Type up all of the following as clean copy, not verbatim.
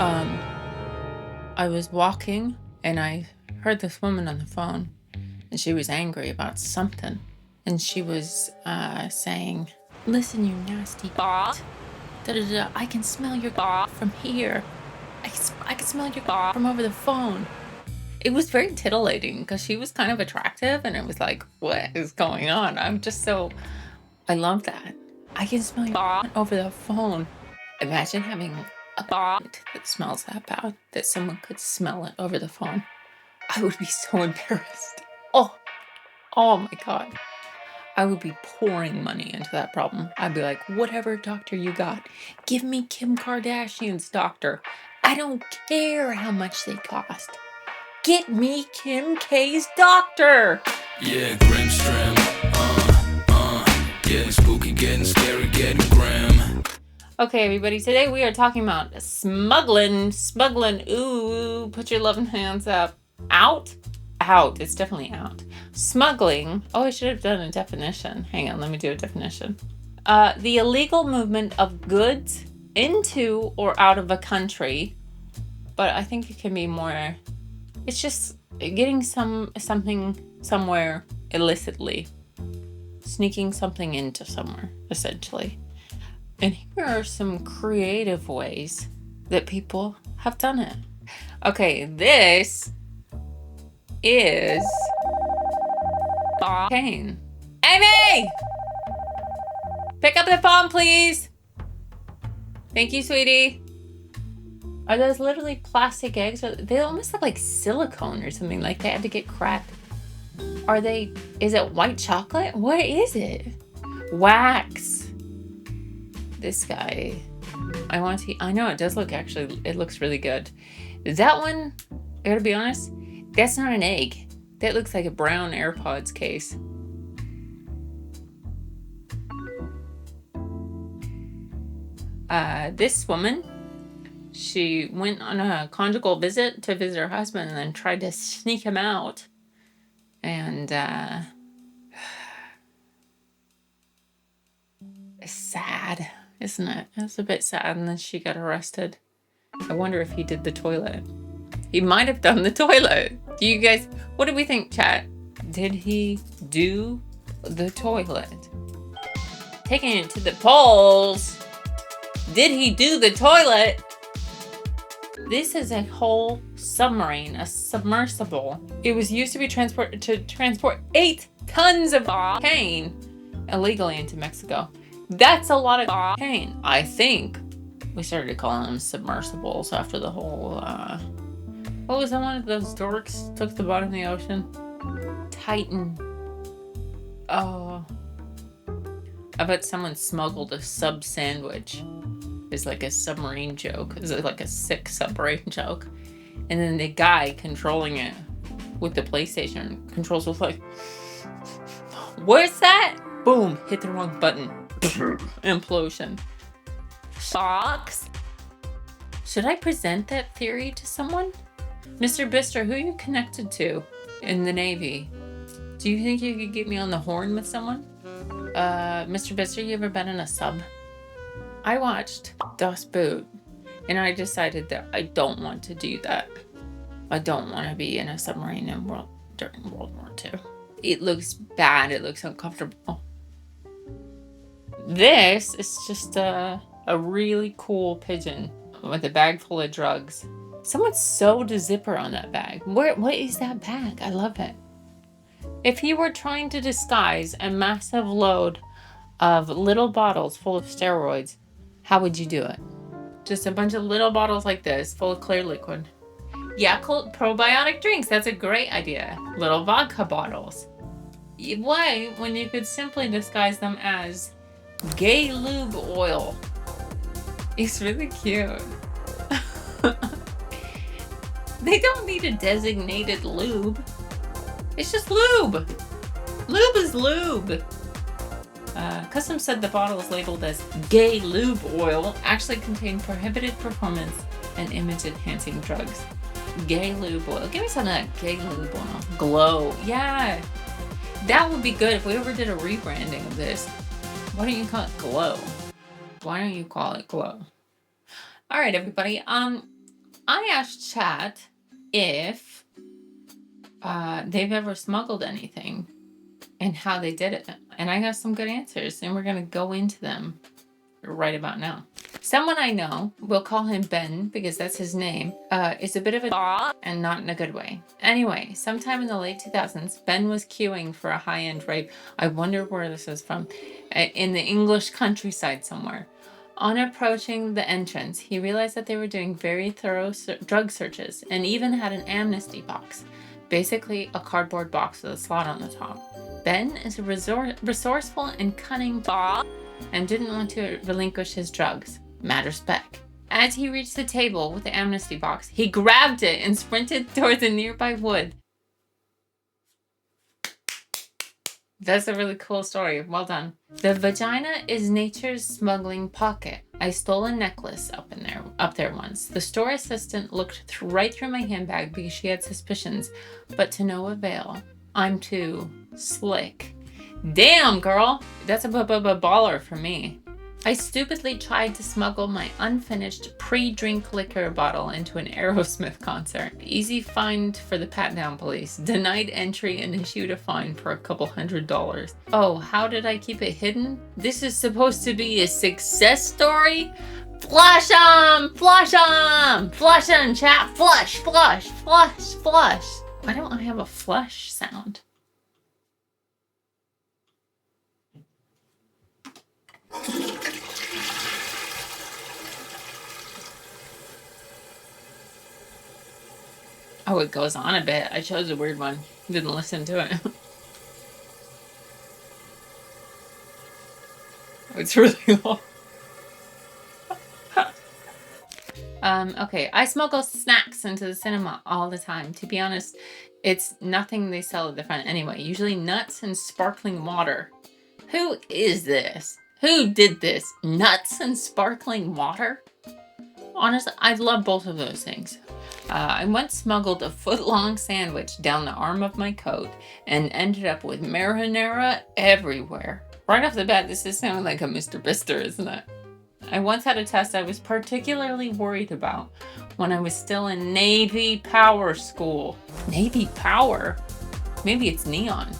Um, I was walking and I heard this woman on the phone, and she was angry about something. And she was saying, "Listen, you nasty da-da-da, I can smell your from here. I can smell your from over the phone." It was very titillating because she was kind of attractive, and it was like, what is going on? I love that. I can smell your over the phone. Imagine having a that smells that bad, that someone could smell it over the phone. I would be so embarrassed. Oh my God. I would be pouring money into that problem. I'd be like, whatever doctor you got, give me Kim Kardashian's doctor. I don't care how much they cost. Get me Kim K's doctor. Yeah, grim Strim. Getting spooky, getting scary, getting grim. Okay, everybody, today we are talking about smuggling. Ooh, put your loving hands up. Out. It's definitely out. Smuggling. Oh, I should have done a definition. Hang on, let me do a definition. The illegal movement of goods into or out of a country. But I think it can be more. It's just getting something somewhere illicitly. Sneaking something into somewhere, essentially. And here are some creative ways that people have done it. Okay, this is cocaine. Amy! Pick up the phone, please. Thank you, sweetie. Are those literally plastic eggs? They almost look like silicone or something, like they had to get cracked. Is it white chocolate? What is it? Wax. This guy, I know it does look, actually, it looks really good. That one, I gotta be honest, that's not an egg. That looks like a brown AirPods case. This woman, she went on a conjugal visit to visit her husband and then tried to sneak him out. And, it's sad, isn't it? It's a bit sad. And then she got arrested. I wonder if he did the toilet. He might have done the toilet. Do you guys, what do we think, chat? Did he do the toilet? Taking it to the polls. Did he do the toilet? This is a whole submarine, a submersible. It was used to transport 8 tons of cocaine illegally into Mexico. That's a lot of cocaine. I think we started calling them submersibles after the whole, what was that one of those dorks took the bottom of the ocean? Titan. Oh. I bet someone smuggled a sub sandwich. It's like a submarine joke. It's like a sick submarine joke. And then the guy controlling it with the PlayStation controls was like, where's that? Boom, hit the wrong button. Implosion. Shocks. Should I present that theory to someone? Mr. Bister, who are you connected to in the Navy? Do you think you could get me on the horn with someone? Mr. Bister, you ever been in a sub? I watched Das Boot, and I decided that I don't want to do that. I don't want to be in a submarine during World War II. It looks bad. It looks uncomfortable. This is just a really cool pigeon with a bag full of drugs. Someone sewed a zipper on that bag. What is that bag? I love it. If you were trying to disguise a massive load of little bottles full of steroids, how would you do it? Just a bunch of little bottles like this, full of clear liquid. Yakult probiotic drinks, that's a great idea. Little vodka bottles. Why, when you could simply disguise them as gay lube oil? It's really cute. They don't need a designated lube. It's just lube. Lube is lube. Custom said the bottles labeled as gay lube oil actually contain prohibited performance and image enhancing drugs. Gay lube oil. Give me some of that gay lube oil. Glow. Yeah. That would be good if we ever did a rebranding of this. Why don't you call it Glow? Why don't you call it Glow? All right, everybody. I asked chat if they've ever smuggled anything and how they did it. And I got some good answers, and we're going to go into them right about now. Someone I know, we'll call him Ben because that's his name, is a bit of a and not in a good way. Anyway, sometime in the late 2000s, Ben was queuing for a high-end rape. I wonder where this is from. In the English countryside somewhere. On approaching the entrance, he realized that they were doing very thorough drug searches and even had an amnesty box. Basically, a cardboard box with a slot on the top. Ben is a resourceful and cunning and didn't want to relinquish his drugs. Mad respect. As he reached the table with the amnesty box, he grabbed it and sprinted toward the nearby wood. That's a really cool story. Well done. The vagina is nature's smuggling pocket. I stole a necklace up there once. The store assistant looked right through my handbag because she had suspicions, but to no avail. I'm too slick. Damn, girl! That's a baller for me. I stupidly tried to smuggle my unfinished pre-drink liquor bottle into an Aerosmith concert. Easy find for the pat-down police. Denied entry and issued a fine for a couple $100. Oh, how did I keep it hidden? This is supposed to be a success story? Flush 'em! Flush 'em! Flush 'em, chat! Flush, flush, flush, flush. Why don't I have a flush sound? Oh, it goes on a bit. I chose a weird one. Didn't listen to it. It's really long. Okay. I smuggle snacks into the cinema all the time. To be honest, it's nothing they sell at the front anyway. Usually nuts and sparkling water. Who is this? Who did this? Nuts and sparkling water? Honestly, I love both of those things. I once smuggled a foot-long sandwich down the arm of my coat and ended up with marinara everywhere. Right off the bat, this is sounding like a Mr. Bister, isn't it? I once had a test I was particularly worried about when I was still in Navy Power School. Navy Power? Maybe it's neon.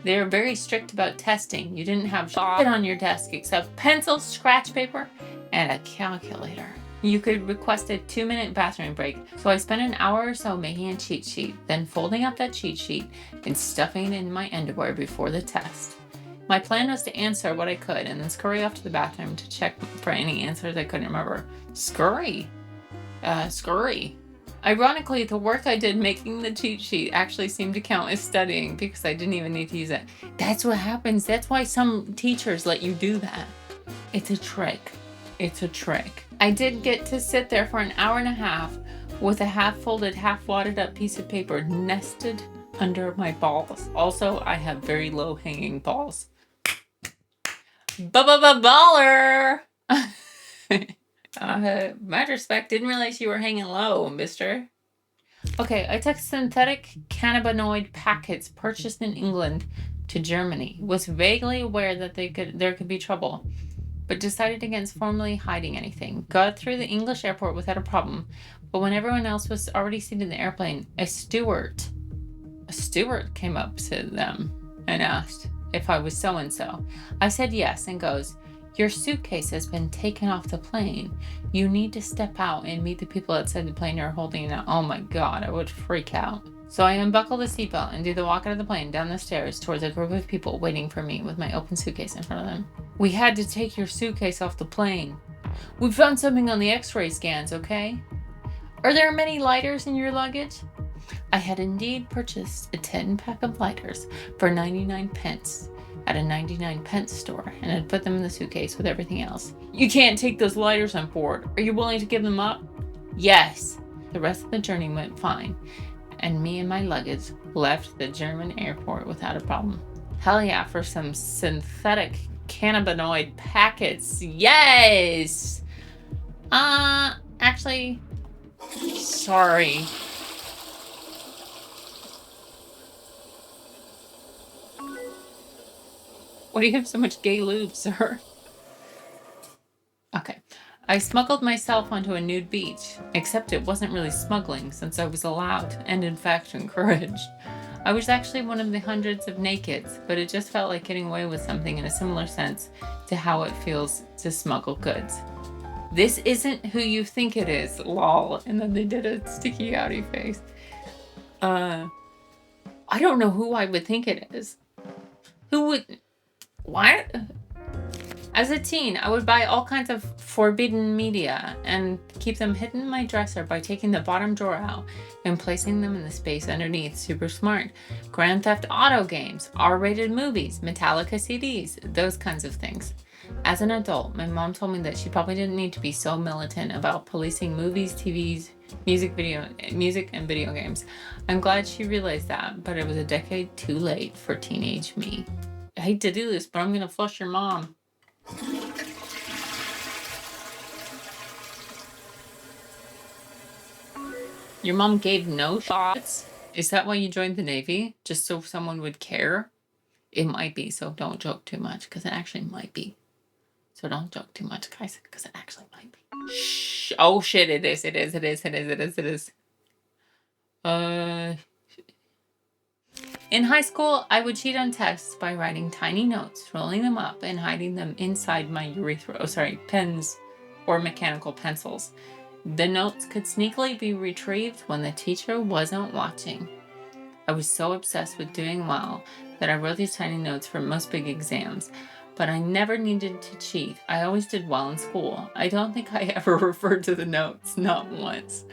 They were very strict about testing. You didn't have shit on your desk except pencil, scratch paper, and a calculator. You could request a 2-minute bathroom break, so I spent an hour or so making a cheat sheet, then folding up that cheat sheet and stuffing it in my underwear before the test. My plan was to answer what I could and then scurry off to the bathroom to check for any answers I couldn't remember. Scurry. Ironically, the work I did making the cheat sheet actually seemed to count as studying because I didn't even need to use it. That's what happens. That's why some teachers let you do that. It's a trick. It's a trick. I did get to sit there for an hour and a half with a half-folded, half-wadded up piece of paper nested under my balls. Also, I have very low-hanging balls. Baller! Mad respect, didn't realize you were hanging low, mister. Okay, I took synthetic cannabinoid packets purchased in England to Germany. Was vaguely aware that there could be trouble, but decided against formally hiding anything. Got through the English airport without a problem, but when everyone else was already seated in the airplane, a steward came up to them and asked if I was so-and-so. I said yes and goes, "Your suitcase has been taken off the plane. You need to step out and meet the people outside the plane who are holding it out." Oh my god, I would freak out. So I unbuckle the seatbelt and do the walk out of the plane down the stairs towards a group of people waiting for me with my open suitcase in front of them. "We had to take your suitcase off the plane. We found something on the x-ray scans, okay? Are there many lighters in your luggage?" I had indeed purchased a 10-pack of lighters for 99 pence at a 99 pence store and had put them in the suitcase with everything else. "You can't take those lighters on board. Are you willing to give them up?" "Yes." The rest of the journey went fine, and me and my luggage left the German airport without a problem. Hell yeah for some synthetic cannabinoid packets. Yes! Actually, sorry. Why do you have so much gay lube, sir? Okay. I smuggled myself onto a nude beach, except it wasn't really smuggling since I was allowed and in fact encouraged. I was actually one of the hundreds of nakeds, but it just felt like getting away with something in a similar sense to how it feels to smuggle goods. This isn't who you think it is, lol. And then they did a sticky outy face. I don't know who I would think it is. Who would... What? As a teen, I would buy all kinds of forbidden media and keep them hidden in my dresser by taking the bottom drawer out and placing them in the space underneath. Super smart. Grand Theft Auto games, R-rated movies, Metallica CDs, those kinds of things. As an adult, my mom told me that she probably didn't need to be so militant about policing movies, TVs, music and video games. I'm glad she realized that, but it was a decade too late for teenage me. I hate to do this, but I'm gonna flush your mom. Your mom gave no shots? Is that why you joined the Navy? Just so someone would care? It might be, so don't joke too much, because it actually might be. So don't joke too much, guys, because it actually might be. Shh. Oh shit, it is. In high school, I would cheat on tests by writing tiny notes, rolling them up, and hiding them inside my pens or mechanical pencils. The notes could sneakily be retrieved when the teacher wasn't watching. I was so obsessed with doing well that I wrote these tiny notes for most big exams, but I never needed to cheat. I always did well in school. I don't think I ever referred to the notes, not once.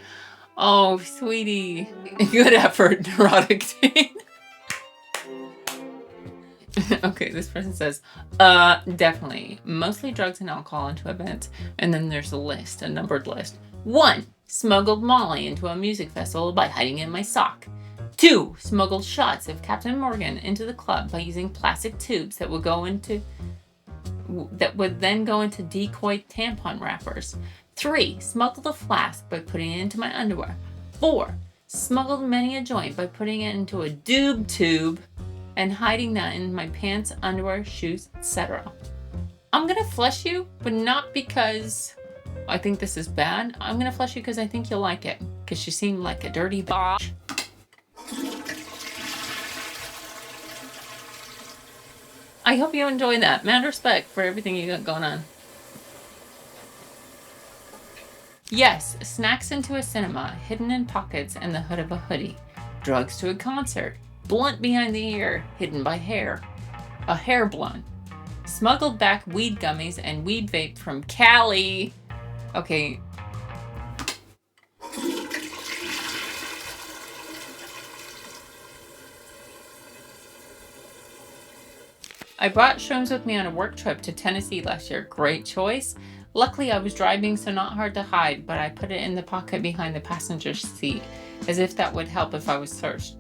Oh, sweetie. Good effort, neurotic teen. Okay, this person says, definitely. Mostly drugs and alcohol into events. And then there's a numbered list. 1. Smuggled Molly into a music festival by hiding it in my sock. 2. Smuggled shots of Captain Morgan into the club by using plastic tubes that would then go into decoy tampon wrappers. 3. Smuggled a flask by putting it into my underwear. 4. Smuggled many a joint by putting it into a doob tube and hiding that in my pants, underwear, shoes, etc. I'm gonna flush you, but not because I think this is bad. I'm gonna flush you because I think you'll like it, because you seem like a dirty bitch. I hope you enjoy that. Mad respect for everything you got going on. Yes, snacks into a cinema, hidden in pockets and the hood of a hoodie. Drugs to a concert. Blunt behind the ear, hidden by hair. A hair blunt. Smuggled back weed gummies and weed vape from Cali. Okay. I brought shrooms with me on a work trip to Tennessee last year. Great choice. Luckily, I was driving, so not hard to hide, but I put it in the pocket behind the passenger seat, as if that would help if I was searched.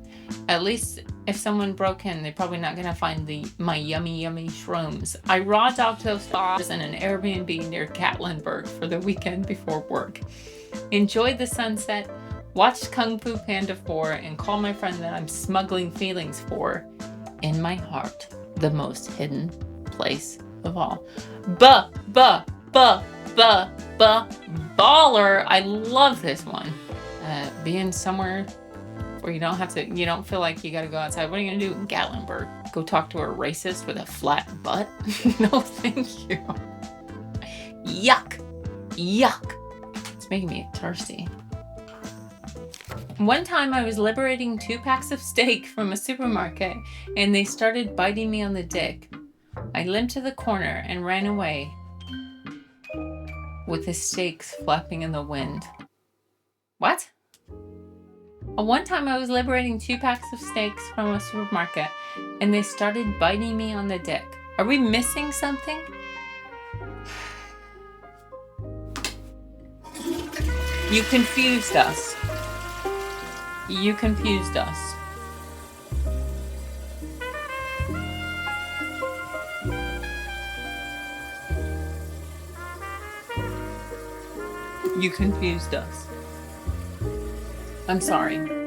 At least if someone broke in, they're probably not going to find my yummy shrooms. I raw dogged those stars in an Airbnb near Gatlinburg for the weekend before work. Enjoyed the sunset, watched Kung Fu Panda 4, and called my friend that I'm smuggling feelings for. In my heart, the most hidden place of all. Baller. I love this one. Being somewhere where you don't feel like you gotta go outside. What are you gonna do in Gatlinburg? Go talk to a racist with a flat butt? No, thank you. Yuck. It's making me thirsty. One time I was liberating 2 packs of steak from a supermarket and they started biting me on the dick. I limped to the corner and ran away with the steaks flapping in the wind. What? One time I was liberating 2 packs of steaks from a supermarket and they started biting me on the dick. Are we missing something? You confused us. You confused us. You confused us. I'm sorry.